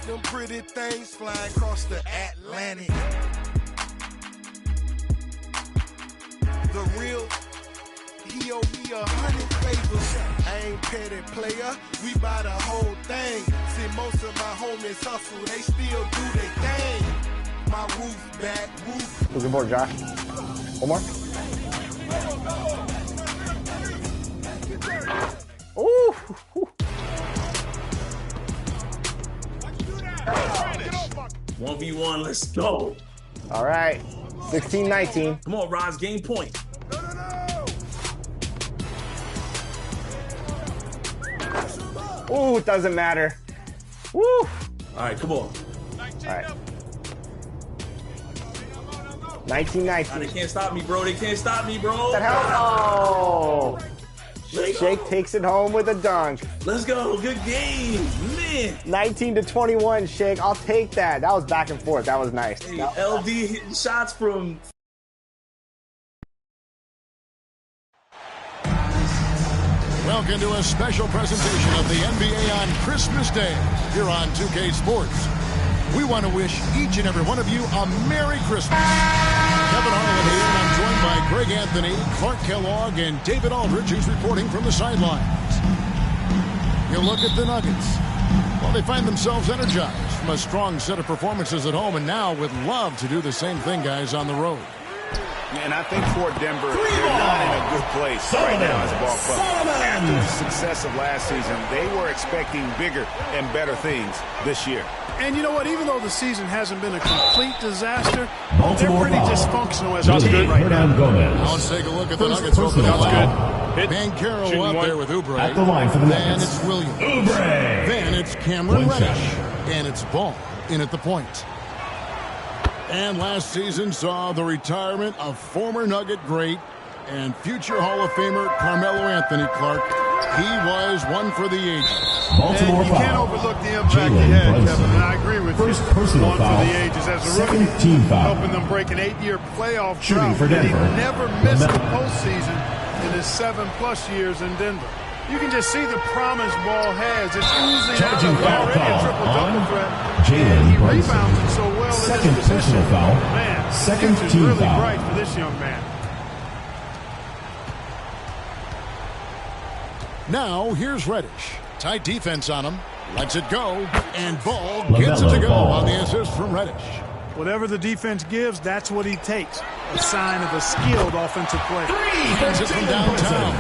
Them pretty things flying across the Atlantic. The real, he owe me 100 favors. I ain't petty player, we buy the whole thing. See, most of my homies hustle, they still do their thing. My roof back, roof. Looking for Josh. One more. Ooh. 1v1, let's go. All right. 16-19. Come on, Roz, game point. Ooh, it doesn't matter. Woo. All right, come on. All right. 19-19. They can't stop me, bro. They can't stop me, bro. That help? Oh. Shake takes it home with a dunk. Let's go. Good game, man. 19-21, Shake. I'll take that. That was back and forth. That was nice. Hey, LD hitting shots from... Welcome to a special presentation of the NBA on Christmas Day here on 2K Sports. We want to wish each and every one of you a Merry Christmas. Kevin Harlan here, and I'm joined by Greg Anthony, Clark Kellogg, and David Aldridge, who's reporting from the sidelines. You look at the Nuggets. Well, they find themselves energized from a strong set of performances at home, and now would love to do the same thing, guys, on the road. And I think for Denver, they're not in a good place right now as a ball club. After the success of last season, they were expecting bigger and better things this year. And you know what? Even though the season hasn't been a complete disaster, they're pretty dysfunctional as a team right now. Now let's take a look at the Nuggets. That's good. Banchero up there with Oubre. At the line for the then Nuggets. it's Williams. Oubre. Then it's Cameron One Reddish. shot. And it's Ball in at the point. And last season saw the retirement of former Nugget great and future Hall of Famer Carmelo Anthony Clark. He was one for the ages. Baltimore And you can't foul. overlook the impact he Jalen had, Brunson. Kevin, and I agree with First you. personal One foul. for the ages as a Second rookie, team foul. helping them break an 8-year playoff Shooting drought. for And he Denver. never missed the postseason in his 7+ years in Denver. You can just see the promise Ball has. It's oozing out Charging of him. foul Already a call triple-double on threat. Jalen And he Brunson. rebounds it so well Second in this position. personal foul. Man, Second the future's team really foul. bright for this young man. Now here's Reddish. Tight defense on him. Lets it go. And Ball gets it to go Ball. on the assist from Reddish. Whatever the defense gives, that's what he takes. A sign of a skilled offensive player. Finds it from downtown.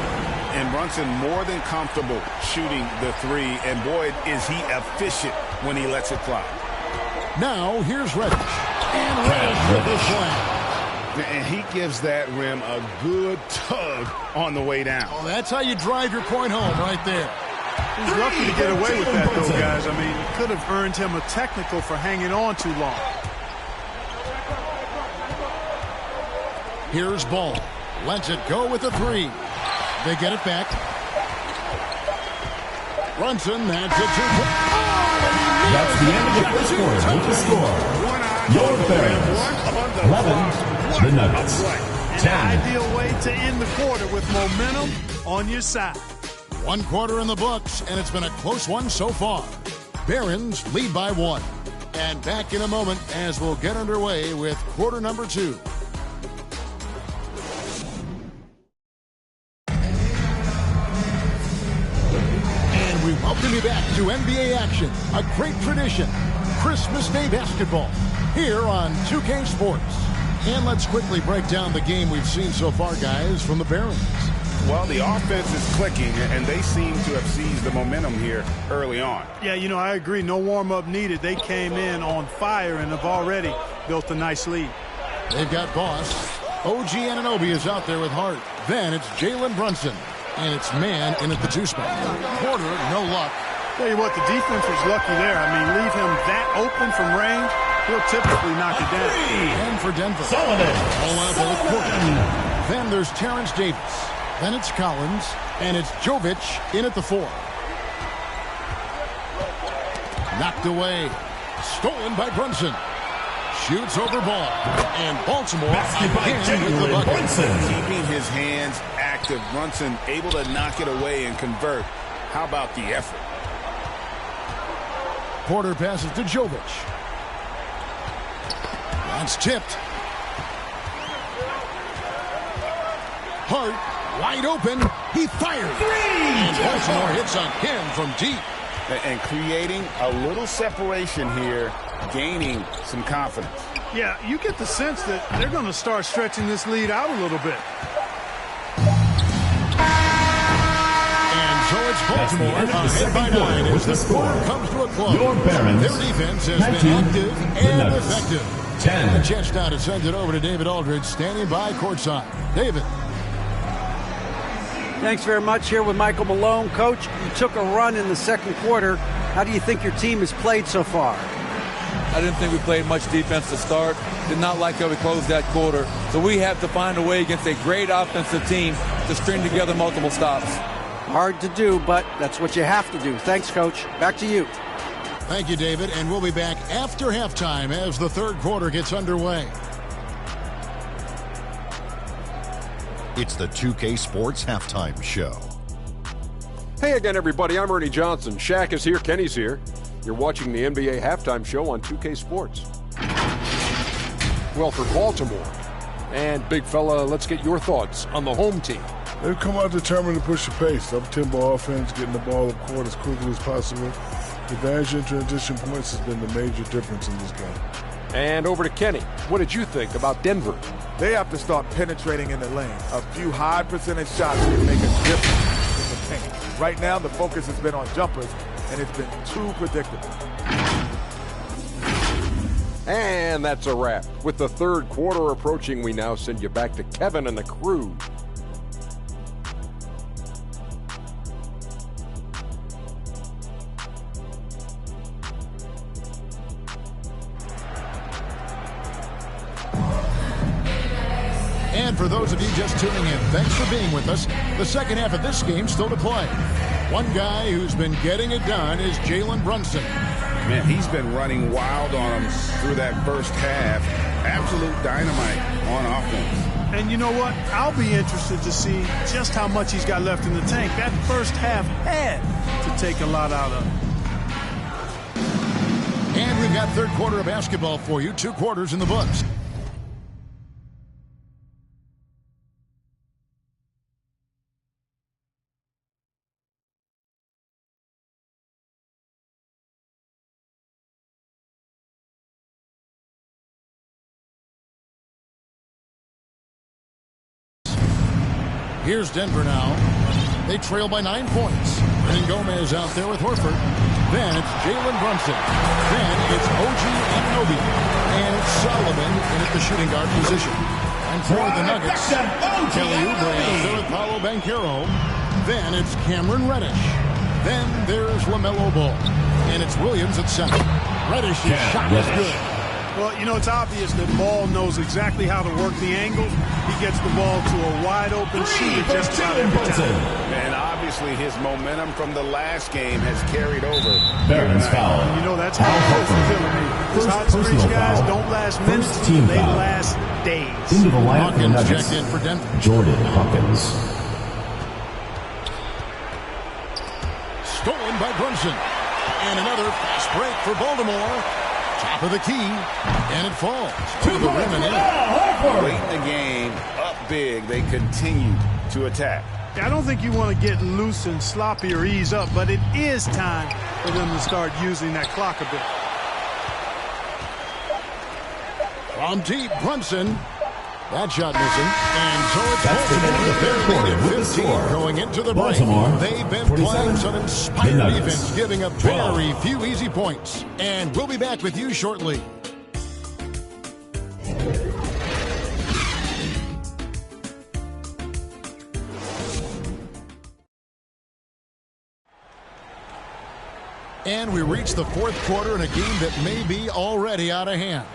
And Brunson more than comfortable shooting the three. And boy, is he efficient when he lets it fly. Now here's Reddish. And Reddish with the slam. And he gives that rim a good tug on the way down. Oh, that's how you drive your point home right there. He's lucky to get away with that, though, guys. I mean, it could have earned him a technical for hanging on too long. Here's Ball. Lets it go with the three. They get it back. Brunson, that's it. That's the end of the first quarter with the score. Your Barons. 11. The Nuggets. An 10. ideal way to end the quarter with momentum on your side. One quarter in the books, and it's been a close one so far. Barons lead by 1. And back in a moment as we'll get underway with quarter number 2. And we welcome you back to NBA action, a great tradition, Christmas Day basketball, here on 2K Sports. And let's quickly break down the game we've seen so far, guys, from the Barons. Well, the offense is clicking, and they seem to have seized the momentum here early on. Yeah, you know, I agree. No warm-up needed. They came in on fire and have already built a nice lead. They've got Boss. OG Anunoby is out there with Hart. Then it's Jalen Brunson. And it's man in at the 2 spot. Porter, no luck. Tell you what, the defense was lucky there. I mean, leave him that open from range, he'll typically knock it down. And for Denver. Sullivan. All out of the court. Then there's Terrence Davis. Then it's Collins. And it's Jovic in at the 4. Knocked away. Stolen by Brunson. Shoots over Ball. And Baltimore again with the bucket. Keeping his hands active. Brunson able to knock it away and convert. How about the effort? Porter passes to Jovic. That's tipped. Hart, wide open. He fires. And Baltimore hits on him from deep. And creating a little separation here, gaining some confidence. Yeah, you get the sense that they're going to start stretching this lead out a little bit. And so it's Baltimore ahead by 9 as the quarter comes to a close. Your Barons, Their defense has been active and effective. 10. A chance now to send it over to David Aldridge, standing by courtside. David. Thanks very much. Here with Michael Malone. Coach, you took a run in the second quarter. How do you think your team has played so far? I didn't think we played much defense to start. Did not like how we closed that quarter. So we have to find a way against a great offensive team to string together multiple stops. Hard to do, but that's what you have to do. Thanks, Coach. Back to you. Thank you, David. And we'll be back after halftime as the third quarter gets underway. It's the 2K Sports Halftime Show. Hey again, everybody. I'm Ernie Johnson. Shaq is here. Kenny's here. You're watching the NBA Halftime Show on 2K Sports. Well, for Baltimore. And, big fella, let's get your thoughts on the home team. They've come out determined to push the pace. Up-tempo offense, getting the ball up court as quickly as possible. The advantage in transition points has been the major difference in this game. And over to Kenny. What did you think about Denver? They have to start penetrating in the lane. A few high percentage shots can make a difference in the paint. Right now, the focus has been on jumpers, and it's been too predictable. And that's a wrap. With the third quarter approaching, we now send you back to Kevin and the crew. And for those of you just tuning in, thanks for being with us. The second half of this game still to play. One guy who's been getting it done is Jalen Brunson. Man, he's been running wild on him through that first half. Absolute dynamite on offense. And you know what? I'll be interested to see just how much he's got left in the tank. That first half had to take a lot out of him. And we've got third quarter of basketball for you. 2 quarters in the books. Here's Denver now. They trail by 9 points. Brennan Gomez out there with Horford. Then it's Jalen Brunson. Then it's OG Anunoby. And it's Solomon in at the shooting guard position. And for the Nuggets, Kelly Oubre out there with Paolo Banchero. Then it's Cameron Reddish. Then there's LaMelo Ball. And it's Williams at center. Reddish's shot is good. Well, you know, it's obvious that Ball knows exactly how to work the angles. He gets the ball to a wide-open shooter just about every time. And obviously his momentum from the last game has carried over. Barons foul. You know, that's how it goes for Philly. These hot-screech guys don't last minutes, they last days. Into the line for the Hawkins Nuggets. checked in for Denver. Jordan Hawkins. Stolen by Brunson. And another fast break for Baltimore. Top of the key, and it falls to the rim and in. Late in the game, up big, they continue to attack. I don't think you want to get loose and sloppy or ease up, but it is time for them to start using that clock a bit. From deep, Brunson. That shot missing. And so it's That's the end of the third quarter with the score. Going into the break. Baltimore, They've been 47, playing some inspired the defense, giving up 12. very few easy points. And we'll be back with you shortly. And we reach the fourth quarter in a game that may be already out of hand.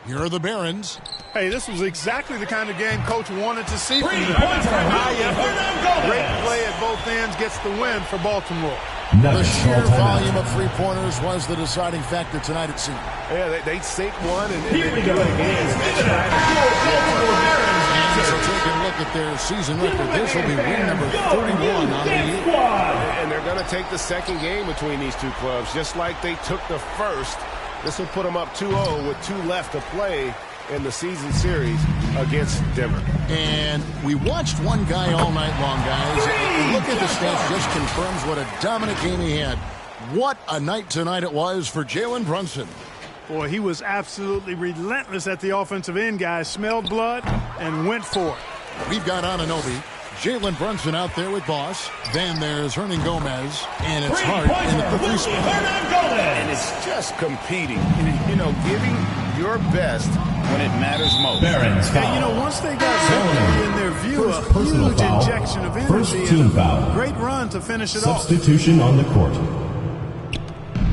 Here are the Barons. Hey, this was exactly the kind of game Coach wanted to see from them. High effort, great play at both ends gets the win for Baltimore. The sheer volume of three-pointers was the deciding factor tonight, it seemed. Yeah, they sink one and they do it again. So take a look at their season record. This will be win number 31 on the year. And they're going to take the second game between these two clubs, just like they took the first. This will put them up 2-0 with 2 left to play in the season series against Denver. And we watched one guy all night long, guys. Look at the stats, just confirms what a dominant game he had. What a night tonight it was for Jalen Brunson. Boy, he was absolutely relentless at the offensive end, guys. Smelled blood and went for it. We've got Anunoby. Jalen Brunson out there with Boss. Then there's Hernan Gomez. And it's Hart in the free spot. And it's just competing. You know, giving your best when it matters most. Barons foul. And, you know, once they got victory in their view, a huge injection of energy. First team foul. Great run to finish it off. Substitution on the court.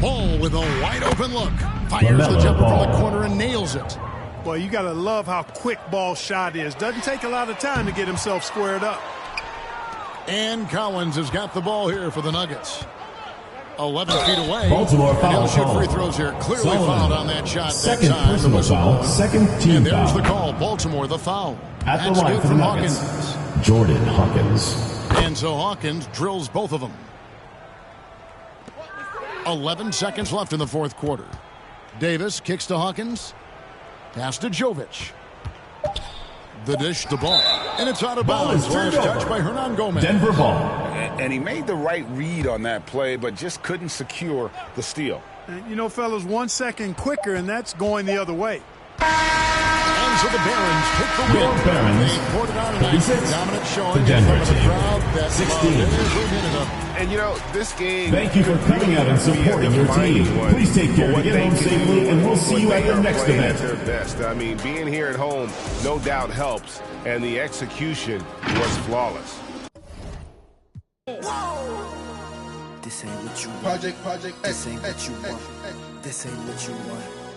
Ball with a wide open look. Fires the jumper from the corner and nails it. Boy, you got to love how quick Ball's shot is. Doesn't take a lot of time to get himself squared up. And Collins has got the ball here for the Nuggets. 11 feet away. Baltimore foul. He'll shoot free throws here. Clearly fouled on that shot. Second that time. personal foul. Second team and there's foul. the call. Baltimore the foul. At the That's line good for the from Nuggets. Hawkins. Jordan Hawkins. And so Hawkins drills both of them. 11 seconds left in the fourth quarter. Davis kicks to Hawkins. Pass to Jovic. The dish to Ball. And it's out of bounds. Last touch by Hernan Gomez. Denver ball. And he made the right read on that play, but just couldn't secure the steal. And, you know, fellas, 1 second quicker, and that's going the other way. And so the Barons take the win. Your Barons. They poured it on tonight. Dominant showing. The Denver in front of the team. crowd that 16. And, you know, this game... Thank you for coming out and supporting your team. Please take care to get home safely, and we'll see you at the next event. Their best. I mean, being here at home no doubt helps, and the execution was flawless. This ain't what you want. Project This ain't what you want. This ain't what you want.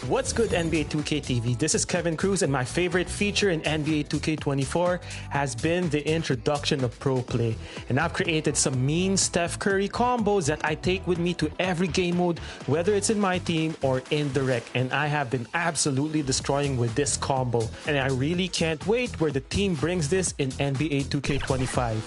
What's good, NBA 2K TV? This is Kevin Cruz, and my favorite feature in NBA 2K24 has been the introduction of Pro Play. And I've created some mean Steph Curry combos that I take with me to every game mode, whether it's in my team or in the rec. And I have been absolutely destroying with this combo. And I really can't wait where the team brings this in NBA 2K25.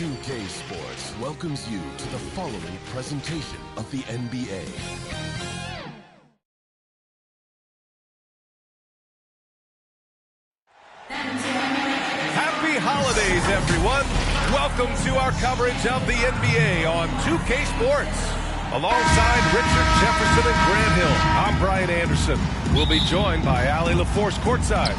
2K Sports welcomes you to the following presentation of the NBA. Happy holidays, everyone. Welcome to our coverage of the NBA on 2K Sports. Alongside Richard Jefferson and Grant Hill, I'm Brian Anderson. We'll be joined by Allie LaForce courtside.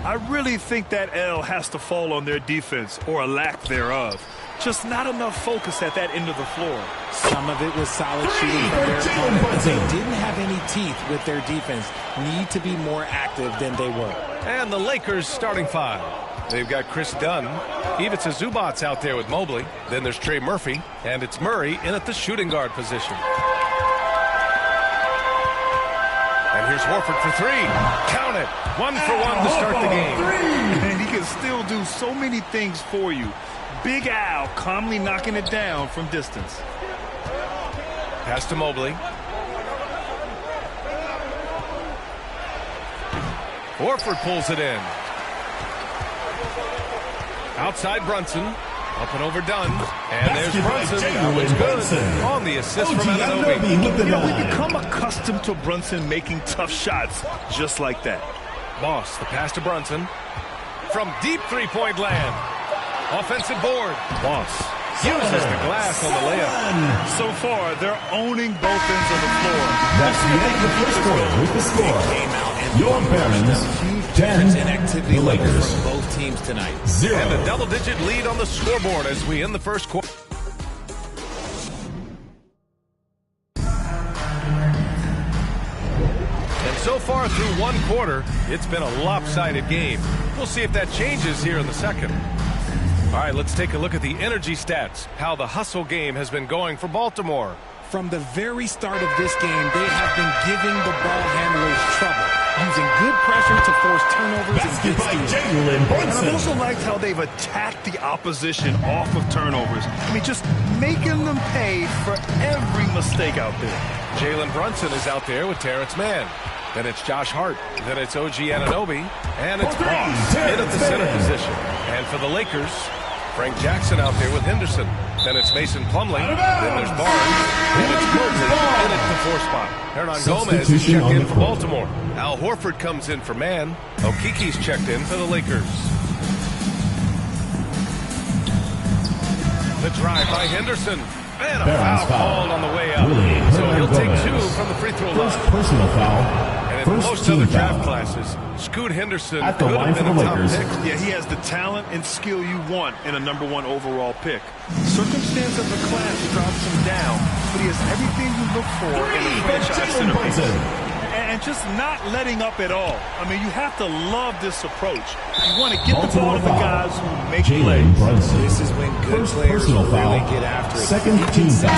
I really think that L has to fall on their defense, or a lack thereof. Just not enough focus at that end of the floor. Some of it was solid shooting from their opponent, but they didn't have any teeth with their defense. Need to be more active than they were. And the Lakers starting five. They've got Chris Dunn. Ivica Zubac's out there with Mobley. Then there's Trey Murphy, and it's Murray in at the shooting guard position. And here's Horford for three. Count it. 1 for 1 to start the game. And he can still do so many things for you. Big Al calmly knocking it down from distance. Pass to Mobley. Horford pulls it in. Outside Brunson. Up and over Dunn. And there's Brunson. That was good on the assist from Anunoby. You know, we become accustomed to Brunson making tough shots just like that. Moss, the pass to Brunson. From deep three-point land. Offensive board. Moss uses the glass on the layup. So far, they're owning both ends of the floor. That's the end of the first quarter with the score. Your Barons, 10, inactivity the Lakers. from both teams tonight. 0. And a double-digit lead on the scoreboard as we end the first quarter. And so far through one quarter, it's been a lopsided game. We'll see if that changes here in the second. All right, let's take a look at the energy stats, how the hustle game has been going for Baltimore. From the very start of this game, they have been giving the ball handlers trouble, using good pressure to force turnovers and get steals. And I've also liked how they've attacked the opposition off of turnovers. I mean, just making them pay for every mistake out there. Jalen Brunson is out there with Terrence Mann. Then it's Josh Hart. Then it's OG Anunoby. And it's Moss in at the center position. And for the Lakers, Frank Jackson out there with Henderson. Then it's Mason Plumlee. Then there's Barnes. And it's Mobley in at the 4 spot. Hernan Gomez is checked in for Baltimore. Al Horford comes in for Mann. Okeke's checked in for the Lakers. The drive by Henderson. And a foul called on the way up. So he'll take 2 from the free throw line. First personal foul. And in most other draft classes, Scoot Henderson at the could line have for been the a top Lakers. pick. Yeah, he has the talent and skill you want in a #1 overall pick. Circumstance of the class drops him down, but he has everything you look for in a franchise center. And just not letting up at all. I mean, you have to love this approach. You want to get the ball to the guys who make plays. Brunson. This is when good First players personal really foul. get after it. Second team foul.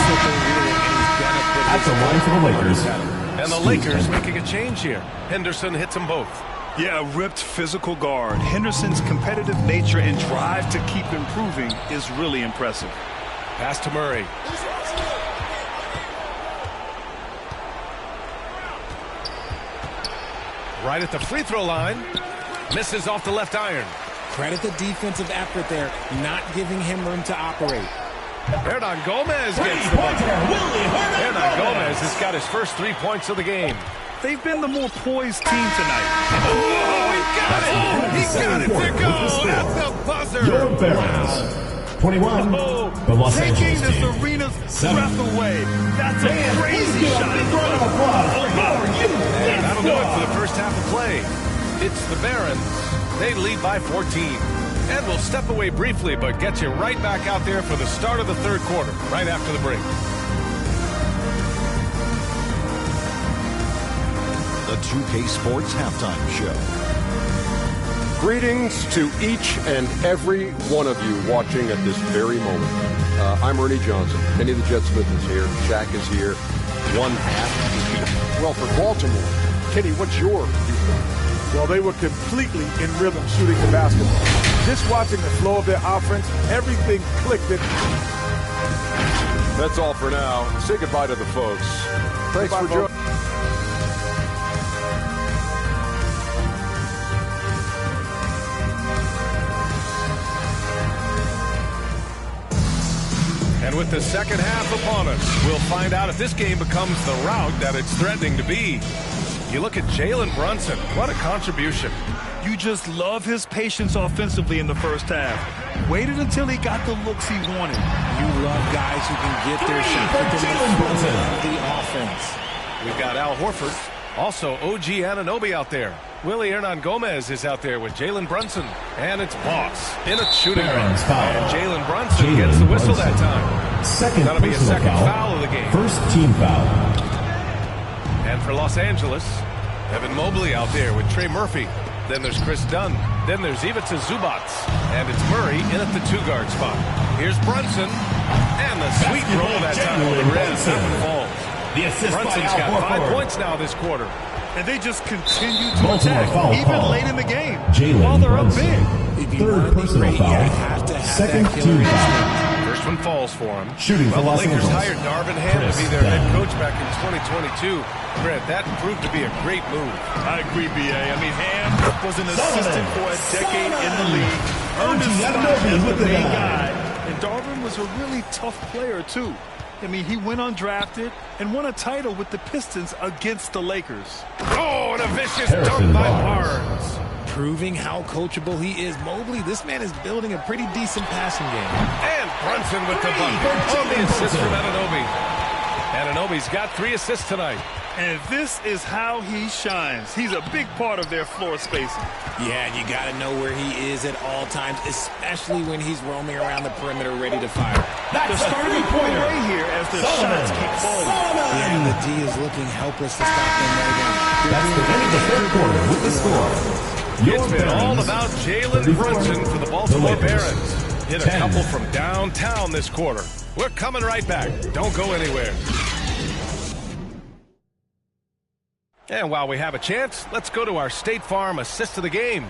At the line for the Lakers. And the Lakers making a change here. Henderson hits them both. Yeah, a ripped physical guard. Henderson's competitive nature and drive to keep improving is really impressive. Pass to Murray. Right at the free throw line. Misses off the left iron. Credit the defensive effort there, not giving him room to operate. Hernan Gomez gets the bucket. Hernan Gomez has got his first 3 points of the game. They've been the more poised team tonight. Oh, he got it! He got it to go! That's the buzzer! Your Barons. 21, the Los Taking Angeles this team. arena's 7. breath away. That's a crazy shot. And that'll do it for the first half of play. It's the Barons. They lead by 14. And we'll step away briefly, but get you right back out there for the start of the third quarter, right after the break. The 2K Sports Halftime Show. Greetings to each and every one of you watching at this very moment. I'm Ernie Johnson. Kenny the Jet Smith is here. Shaq is here. One half. Well, for Baltimore, Kenny, what's your viewpoint? Well, they were completely in rhythm shooting the basketball. Just watching the flow of their offense, everything clicked. That's all for now. Say goodbye to the folks. Thanks for joining. And with the second half upon us, we'll find out if this game becomes the rout that it's threatening to be. You look at Jalen Brunson. What a contribution. You just love his patience offensively in the first half. Waited until he got the looks he wanted. You love guys who can get their shot within the front of the offense. We've got Al Horford. Also, OG Anunoby out there. Willie Hernan Gomez is out there with Jalen Brunson. And it's Moss in a shooting range. And Jalen Brunson gets the whistle that time. Second That'll be a second personal foul of the game. First team foul. And for Los Angeles, Evan Mobley out there with Trey Murphy. Then there's Chris Dunn. Then there's Ivica Zubac. And it's Murray in at the 2-guard spot. Here's Brunson. And the sweet roll that time on the rim. That one falls. Brunson's got 5 points now this quarter. And they just continue to Baltimore attack, foul even call. late in the game, Jalen while they're up Brunson. big. Third personal foul. Second team foul. First one falls for him. Shooting for the Los Lakers Angeles. hired Darvin Ham to be their head coach back in 2022. Grant, that proved to be a great move. I agree, B.A. I mean, Ham was an assistant for a decade in the league. Earned his spot as the main guy. And Darvin was a really tough player, too. I mean, he went undrafted and won a title with the Pistons against the Lakers. Oh, and a vicious dunk by Barnes. Proving how coachable he is. Mobley, this man is building a pretty decent passing game. And Brunson with the bucket. On the assist from Anunoby. Anunoby's got 3 assists tonight. And this is how he shines. He's a big part of their floor spacing. Yeah, and you got to know where he is at all times, especially when he's roaming around the perimeter ready to fire. They're starting to pull away here as their shots keep falling. Yeah, and the D is looking helpless to stop them right now. That's the end of the third quarter with the score. It's been all about Jalen Brunson for the Baltimore Barons. Hit a couple from downtown this quarter. We're coming right back. Don't go anywhere. And while we have a chance, let's go to our State Farm assist of the game.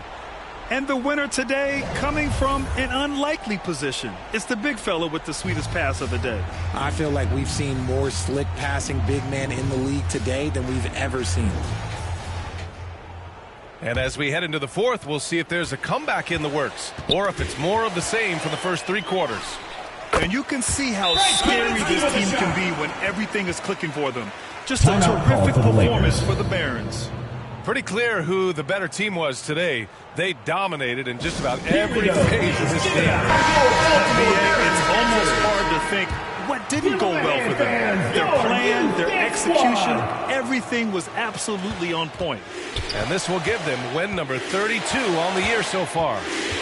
And the winner today coming from an unlikely position. It's the big fella with the sweetest pass of the day. I feel like we've seen more slick passing big men in the league today than we've ever seen. And as we head into the fourth, we'll see if there's a comeback in the works or if it's more of the same for the first 3 quarters. And you can see how scary this team can be when everything is clicking for them. Just a terrific performance for the Barons. Pretty clear who the better team was today. They dominated in just about every phase of this game. It's almost hard to think what didn't go well for them. Their plan, their execution, everything was absolutely on point. And this will give them win number 32 on the year so far.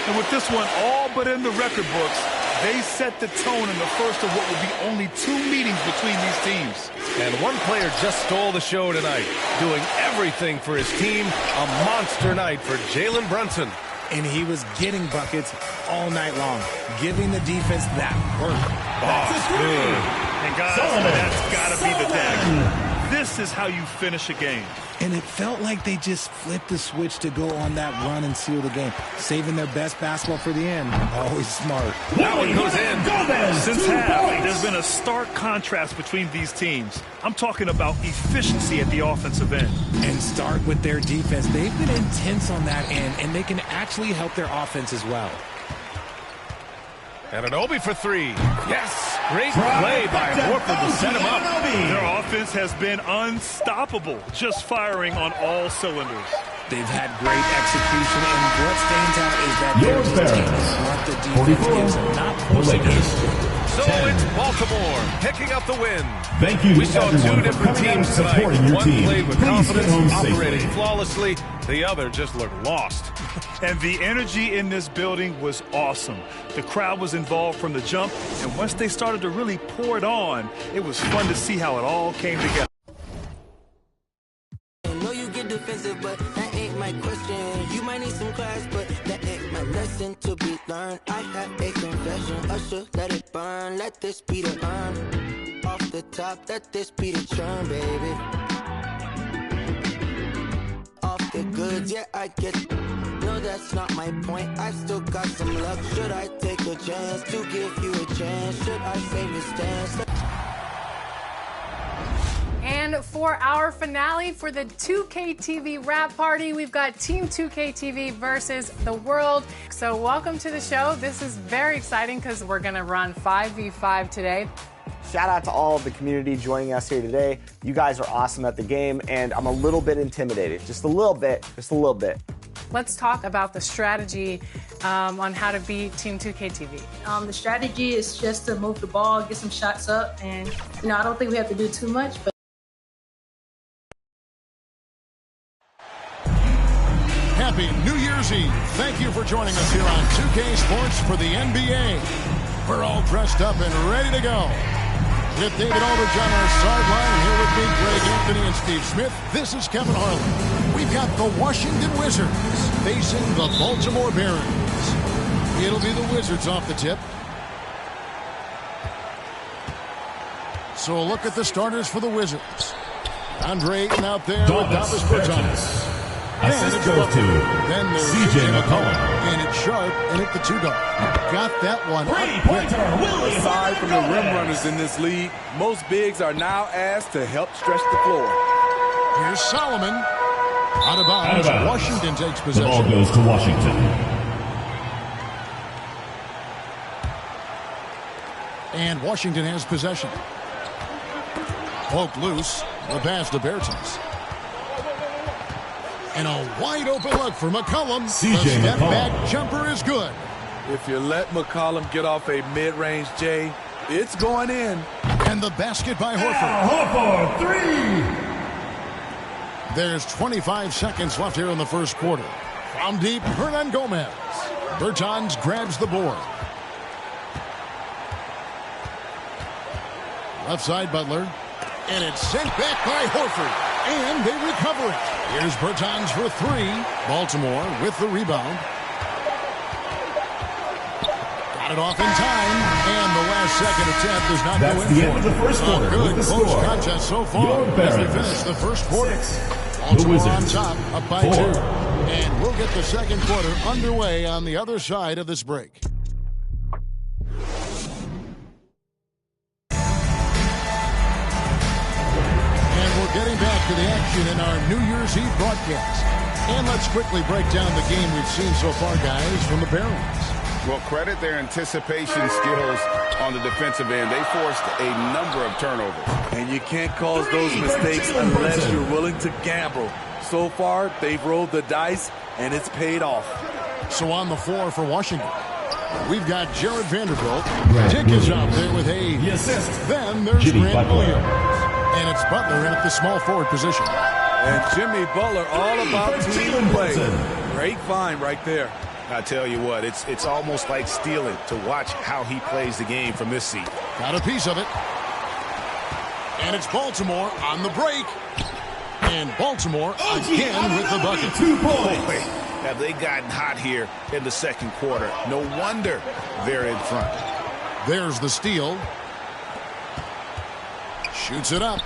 And with this one all but in the record books, they set the tone in the first of what will be only 2 meetings between these teams. And one player just stole the show tonight, doing everything for his team. A monster night for Jalen Brunson. And he was getting buckets all night long, giving the defense that work. That's good. And guys, that's got to be the dagger. This is how you finish a game. And it felt like they just flipped the switch to go on that run and seal the game, saving their best basketball for the end. Always smart. That one goes in. Since half, there's been a stark contrast between these teams. I'm talking about efficiency at the offensive end. And start with their defense. They've been intense on that end, and they can actually help their offense as well. Anunoby for 3. Yes! Great play by Horford to set him up. Their offense has been unstoppable, just firing on all cylinders. They've had great execution, and what stands out is that their team the defense is not forcing it. So it's Baltimore picking up the win. Thank you. We saw 2 different teams tonight. One played with confidence, operating flawlessly. The other just looked lost. And the energy in this building was awesome. The crowd was involved from the jump, and once they started to really pour it on, it was fun to see how it all came together. I know you get defensive, but that ain't my question. You might need some class, but that ain't my lesson to be learned. I have a confession. Usher, let it burn. Let this be the urn. Off the top, let this be the churn, baby. Off the goods, yeah, I get. No, that's not my point. I still got some luck. Should I take a chance to give you a chance? Should I save the stance? And for our finale for the 2K TV wrap party, we've got Team 2K TV versus the world. So welcome to the show. This is very exciting because we're going to run 5v5 today. Shout out to all of the community joining us here today. You guys are awesome at the game, and I'm a little bit intimidated. Just a little bit. Let's talk about the strategy on how to beat Team 2K TV. The strategy is just to move the ball, get some shots up, and I don't think we have to do too much. But Happy New Year's Eve. Thank you for joining us here on 2K Sports for the NBA. We're all dressed up and ready to go. With David Aldridge on our sideline, here with me, Greg Anthony and Steve Smith. This is Kevin Harlan. We've got the Washington Wizards facing the Baltimore Barons. It'll be the Wizards off the tip. So a look at the starters for the Wizards. Andre Ayton out there with Davis Bertans. Assist goes to CJ McCollum. And it's Sharp and at the 2-guard. Got that one. Aside from the rim runners in this league, most bigs are now asked to help stretch the floor. Here's Solomon. Out of bounds. Washington takes possession. The ball goes to Washington. And Washington has possession. Poked loose. The pass to Bertans. And a wide open look for McCollum. The step back jumper is good. If you let McCollum get off a mid-range J, it's going in. And the basket by Horford. Horford, 3. There's 25 seconds left here in the first quarter. From deep, Hernangomez. Bertans grabs the board. Left side, Butler. And it's sent back by Horford. And they recover it. Here's Bertans for 3. Baltimore with the rebound. Got it off in time. And the last second attempt does not go in. That's the end of the first quarter. A good with the close score. contest so far as we finish the first quarter. The Baltimore on Wizards, top, up by 4. 2. And we'll get the second quarter underway on the other side of this break. Getting back to the action in our New Year's Eve broadcast. And let's quickly break down the game we've seen so far, guys, from the Barons. Well, credit their anticipation skills on the defensive end. They forced a number of turnovers. And you can't cause those mistakes unless you're willing to gamble. So far, they've rolled the dice, and it's paid off. So on the floor for Washington, we've got Jared Vanderbilt. Dick is out there with a assist. Then there's Grant Williams. And it's Butler in at the small forward position. And Jimmy Butler all about team play. Great find right there. I tell you what, it's almost like stealing to watch how he plays the game from this seat. Got a piece of it. And it's Baltimore on the break. And Baltimore again with the bucket. 2 points. Boy, have they gotten hot here in the second quarter. No wonder they're in front. There's the steal. Shoots it up.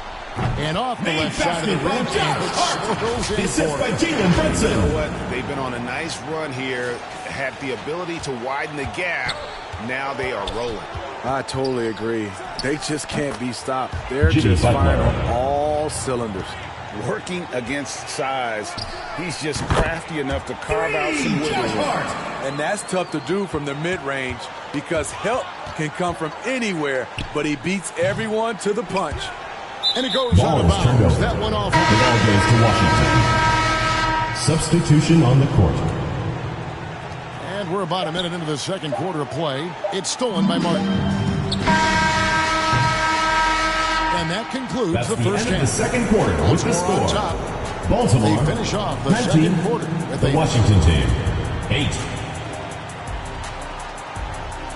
And off the left side of the rim. Assist by Jalen Brunson. You know what? They've been on a nice run here. Had the ability to widen the gap. Now they are rolling. I totally agree. They just can't be stopped. They're just firing on all cylinders. Working against size. He's just crafty enough to carve out some wiggle room. And that's tough to do from the mid-range because help can come from anywhere, but he beats everyone to the punch. And it goes out of bounds. That one off. The ball goes to Washington. Substitution on the court. And we're about a minute into the second quarter of play. It's stolen by Martin. And that concludes the first half. The second quarter with the score. Baltimore. They finish off the 19, second quarter with the Washington team 8.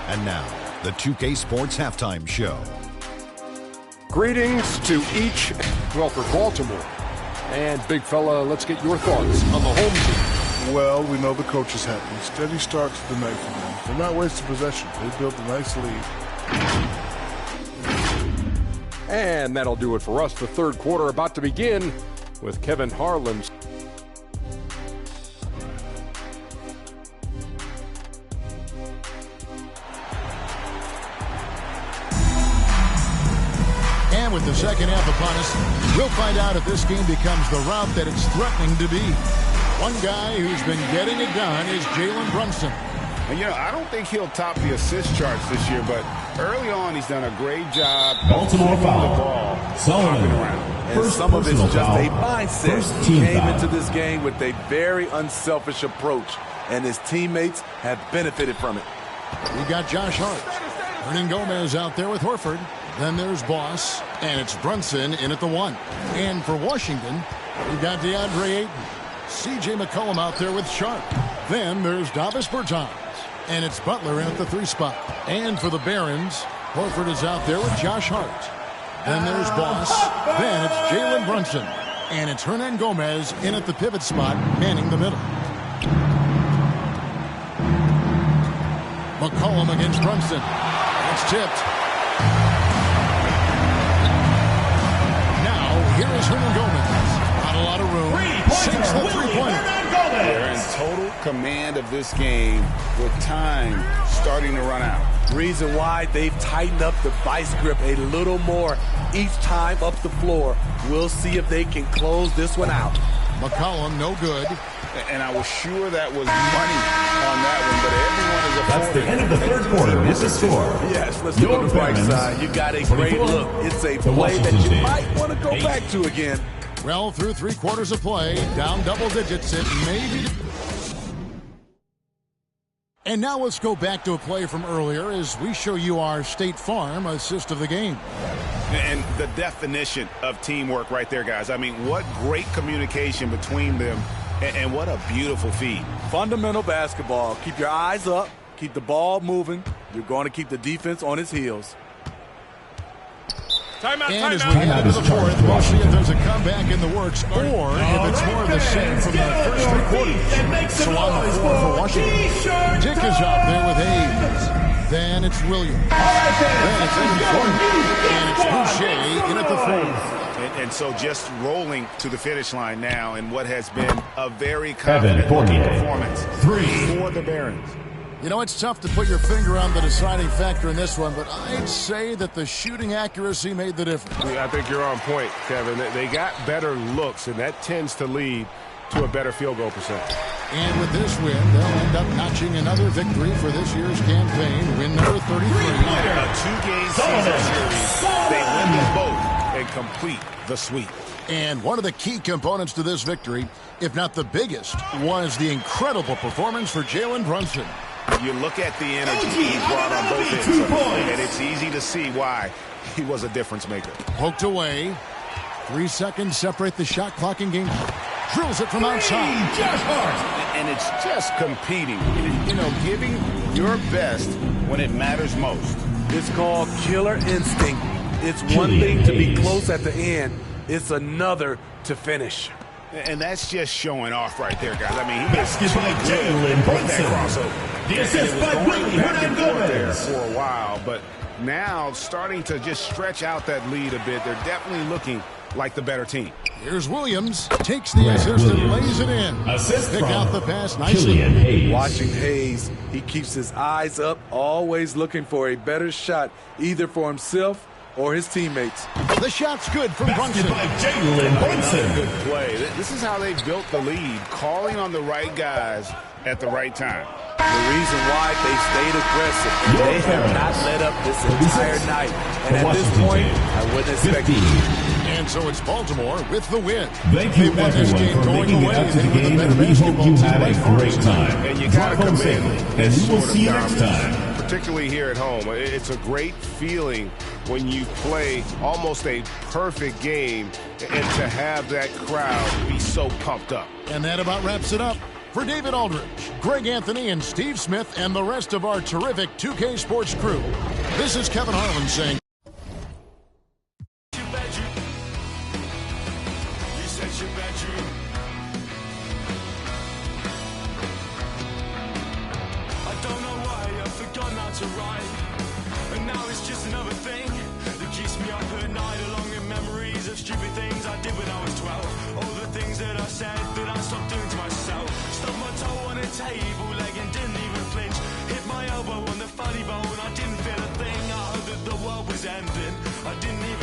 And now, the 2K Sports Halftime Show. Greetings to each, well, for Baltimore. And big fella, let's get your thoughts on the home team. Well, we know the coach is happy. Steady start to the night for them. They're not wasting possession. They built a nice lead. And that'll do it for us. The third quarter about to begin with Kevin Harlan. And with the second half upon us, we'll find out if this game becomes the route that it's threatening to be. One guy who's been getting it done is Jalen Brunson. And, you know, I don't think he'll top the assist charts this year, but early on he's done a great job. Baltimore foul. The ball. Solomon. And some of it's just a mindset. He came into this game with a very unselfish approach, and his teammates have benefited from it. We got Josh Hart. Hernangomez out there with Horford. Then there's Boss, and it's Brunson in at the 1. And for Washington, we got DeAndre Ayton. C.J. McCollum out there with Sharp. Then there's Davis Bertans. And it's Butler in at the 3 spot. And for the Barons, Horford is out there with Josh Hart. Then there's Boss. Then it's Jalen Brunson. And it's Hernangomez in at the pivot spot, manning the middle. McCollum against Brunson. It's tipped. Now, here is Hernangomez. Not a lot of room. Sinks the three-pointer. They're in total command of this game with time starting to run out. Reason why they've tightened up the vice grip a little more each time up the floor. We'll see if they can close this one out. McCollum, no good. And I was sure that was money on that one, but everyone is That's the end of the third quarter. It's a score. Yes, let's look at the bright side. You got a great look. It's a play that you might want to go back to again. Well, through 3 quarters of play, down double digits, it may be. And now let's go back to a play from earlier as we show you our State Farm assist of the game. And the definition of teamwork right there, guys. I mean, what great communication between them, and what a beautiful feed. Fundamental basketball. Keep your eyes up. Keep the ball moving. You're going to keep the defense on its heels. And as we head into the fourth, we'll see if there's a comeback in the works or if it's more of the same from the first 3 quarters. So on the floor for Washington, Dick is out there with Hayes. Then it's Williams. Then it's and it's Boucher in at the fourth. And so just rolling to the finish line now in what has been a very confident performance for the Barons. You know, it's tough to put your finger on the deciding factor in this one, but I'd say that the shooting accuracy made the difference. Yeah, I think you're on point, Kevin. They got better looks, and that tends to lead to a better field goal percentage. And with this win, they'll end up notching another victory for this year's campaign, win number 33. A 2-game season series, they win them both and complete the sweep. And one of the key components to this victory, if not the biggest, was the incredible performance for Jalen Brunson. You look at the energy he brought on both ends, and it's easy to see why he was a difference maker. Poked away. 3 seconds separate the shot clock in game. Drills it from outside. And it's just competing. You know, giving your best when it matters most. It's called killer instinct. It's one thing to be close at the end. It's another to finish. And that's just showing off right there, guys. I mean, he gets Jalen Brunson. Crossover. The assist by Willie Hernan Gomez for a while, but now starting to just stretch out that lead a bit. They're definitely looking like the better team. Here's Williams, takes the assist and lays it in. Assist Pick out the pass nicely. Watching Hayes, he keeps his eyes up, always looking for a better shot, either for himself or his teammates. The shot's good from Brunson. Jalen Brunson. Good play. This is how they built the lead, calling on the right guys at the right time. The reason why they stayed aggressive, and they have not let up this entire night. And at this point, I wouldn't expect it. And so it's Baltimore with the win. Thank you, everyone, for making it out to the game, and we hope you had a great time. And you got to commend and we will see you next time. Particularly here at home. It's a great feeling when you play almost a perfect game and to have that crowd be so pumped up. And that about wraps it up. For David Aldridge, Greg Anthony, and Steve Smith, and the rest of our terrific 2K Sports crew, this is Kevin Harlan saying, to write, and now it's just another thing that keeps me up at night, along with memories of stupid things I did when I was 12. All the things that I said that I stopped doing to myself. Stubbed my toe on a table leg and didn't even flinch. Hit my elbow on the funny bone, I didn't feel a thing. I heard that the world was ending, I didn't even